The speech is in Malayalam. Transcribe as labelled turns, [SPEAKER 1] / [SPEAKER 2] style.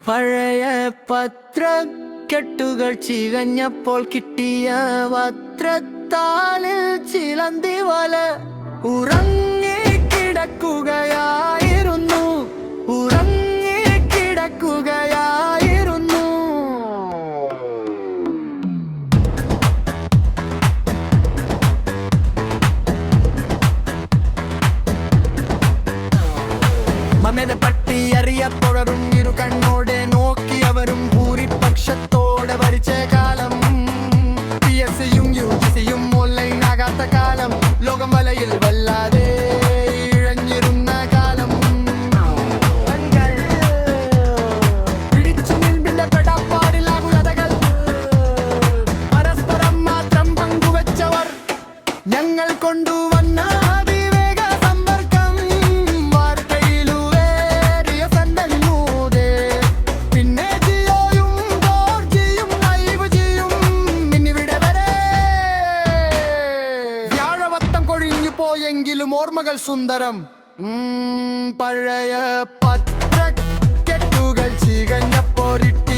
[SPEAKER 1] പഴയ പത്രക്കെട്ടുകൾ ചികഞ്ഞപ്പോൾ കിട്ടിയ വസ്ത്രത്താലിൽ ചിലന്തി വല ഉറങ്ങിക്കിടക്കുകയായിരുന്നു ഉറങ്ങിക്കിടക്കുകയായിരുന്നു മമത പട്ടി അറിയപ്പോഴും ഇരു കണ്ണോടെ നോക്കിയവരും ഭൂരിപക്ഷത്തോടെ ഭരിച്ച കാലം PSCയും UGCയും ഓൺലൈൻ ആകാത്ത കാലം ലോകം വലയിൽ വല്ലാതെ ഇഴഞ്ഞിരുന്ന കാലം പിടിച്ചു നിൽപ്പിന്റെ പെടാപ്പാടിലാകുലതകൾ പരസ്പരം മാത്രം പങ്കുവച്ചവർ ഞങ്ങൾ കൊണ്ടുവന്ന പോയെങ്കിലും ഓർമ്മകൾ സുന്ദരം പഴയ പത്രക്കെട്ടുകൾ ചികഞ്ഞപ്പോരിട്ടി